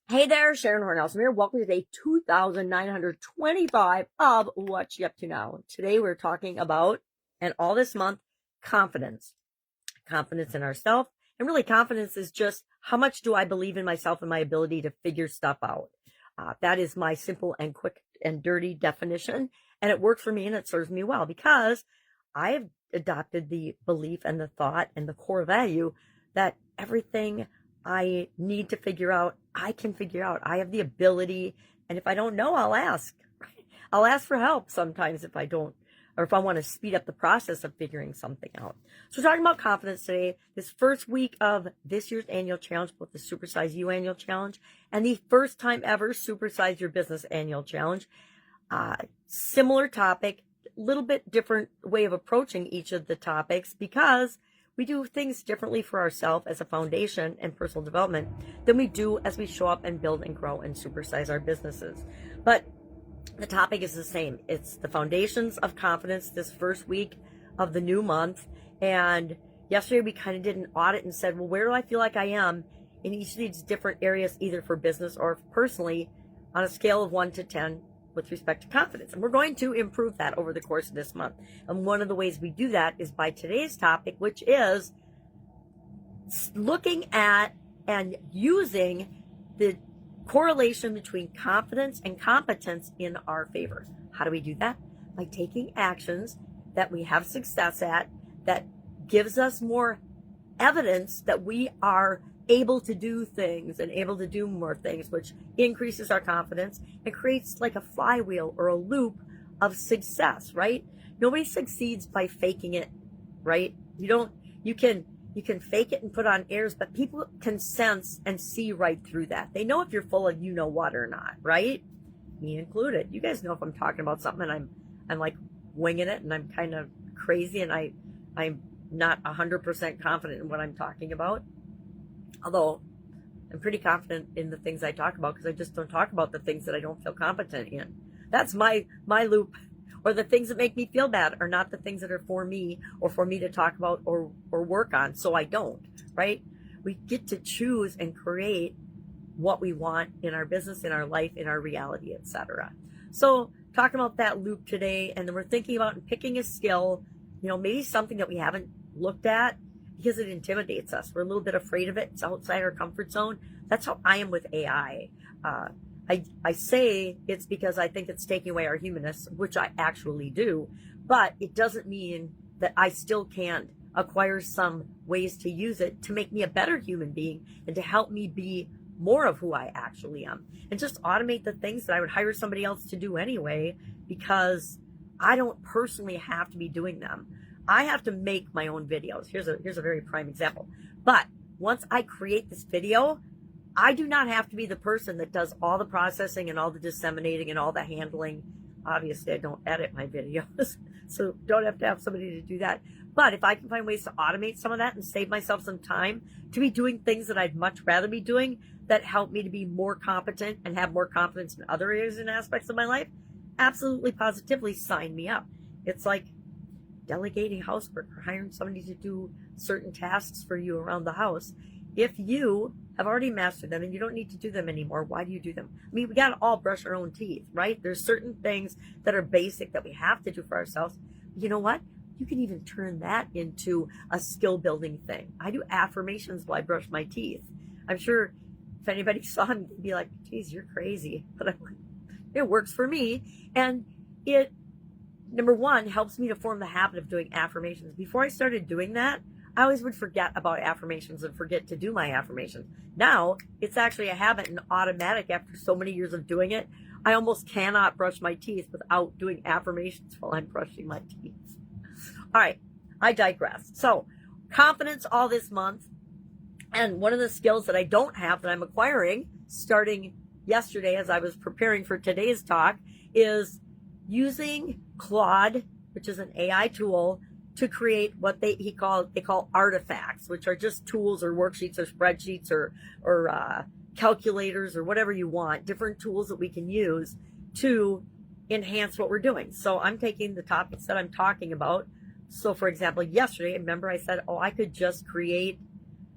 Hey there, Sharon Horne-Ellstrom here. Welcome to day 2925 of What You Up To Now. Today we're talking about, and all this month, confidence. Confidence in ourselves. And really, confidence is just how much do I believe in myself and my ability to figure stuff out. That is my simple and quick and dirty definition. And it works for me and it serves me well because I have adopted the belief and the thought and the core value that everything I need to figure out, I can figure out. I have the ability, and if I don't know, I'll ask. I'll ask for help sometimes if I don't, or if I want to speed up the process of figuring something out. So we're talking about confidence today, this first week of this year's annual challenge, both the Supersize You annual challenge and the first time ever Supersize Your Business annual challenge. Similar topic, a little bit different way of approaching each of the topics because we do things differently for ourselves as a foundation and personal development than we do as we show up and build and grow and supersize our businesses. But the topic is the same. It's the foundations of confidence this first week of the new month. And yesterday we kind of did an audit and said, well, where do I feel like I am in each of these different areas, either for business or personally, on a scale of 1 to 10 with respect to confidence. And we're going to improve that over the course of this month. And one of the ways we do that is by today's topic, which is looking at and using the correlation between confidence and competence in our favor. How do we do that? By taking actions that we have success at that gives us more evidence that we are able to do things and able to do more things, which increases our confidence and creates like a flywheel or a loop of success, right? Nobody succeeds by faking it, right? You can fake it and put on airs, but people can sense and see right through that. They know if you're full of what or not, right? Me included. You guys know if I'm talking about something and I'm like winging it and I'm kind of crazy and I'm not 100% confident in what I'm talking about. Although I'm pretty confident in the things I talk about because I just don't talk about the things that I don't feel competent in. That's my loop. Or the things that make me feel bad are not the things that are for me or for me to talk about or work on. So I don't, right? We get to choose and create what we want in our business, in our life, in our reality, etc. So talking about that loop today, and then we're thinking about picking a skill, maybe something that we haven't looked at, because it intimidates us. We're a little bit afraid of it. It's outside our comfort zone. That's how I am with AI. I say it's because I think it's taking away our humanness, which I actually do, but it doesn't mean that I still can't acquire some ways to use it to make me a better human being and to help me be more of who I actually am, and just automate the things that I would hire somebody else to do anyway, because I don't personally have to be doing them. I have to make my own videos. Here's a very prime example. But once I create this video, I do not have to be the person that does all the processing and all the disseminating and all the handling. Obviously, I don't edit my videos, so don't have to have somebody to do that. But if I can find ways to automate some of that and save myself some time to be doing things that I'd much rather be doing that help me to be more competent and have more confidence in other areas and aspects of my life, absolutely, positively sign me up. It's like delegating housework or hiring somebody to do certain tasks for you around the house. If you have already mastered them and you don't need to do them anymore, why do you do them? I mean, we got to all brush our own teeth, right? There's certain things that are basic that we have to do for ourselves. You know what? You can even turn that into a skill building thing. I do affirmations while I brush my teeth. I'm sure if anybody saw me, they'd be like, geez, you're crazy. But I'm like, it works for me. And it, number one, helps me to form the habit of doing affirmations. Before I started doing that, I always would forget about affirmations and forget to do my affirmations. Now, it's actually a habit and automatic after so many years of doing it. I almost cannot brush my teeth without doing affirmations while I'm brushing my teeth. All right, I digress. So, confidence all this month. And one of the skills that I don't have that I'm acquiring starting yesterday as I was preparing for today's talk is using Claude, which is an AI tool, to create what they call artifacts, which are just tools or worksheets or spreadsheets or calculators or whatever you want, different tools that we can use to enhance what we're doing. So I'm taking the topics that I'm talking about. So for example, yesterday, remember I said, I could just create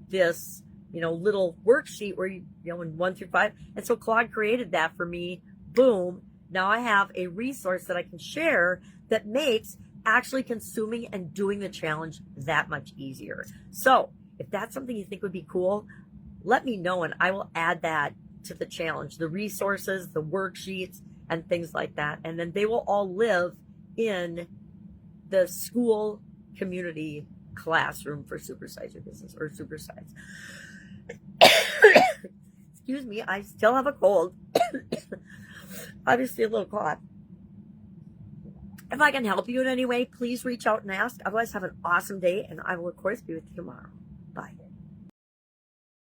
this little worksheet where in 1 through 5. And so Claude created that for me. Boom. Now I have a resource that I can share that makes actually consuming and doing the challenge that much easier. So if that's something you think would be cool, let me know and I will add that to the challenge, the resources, the worksheets, and things like that. And then they will all live in the school community classroom for Supersize Your Business, or Supersize. Excuse me, I still have a cold. Obviously a little cough. If I can help you in any way, please reach out and ask. Otherwise, have an awesome day, and I will, of course, be with you tomorrow.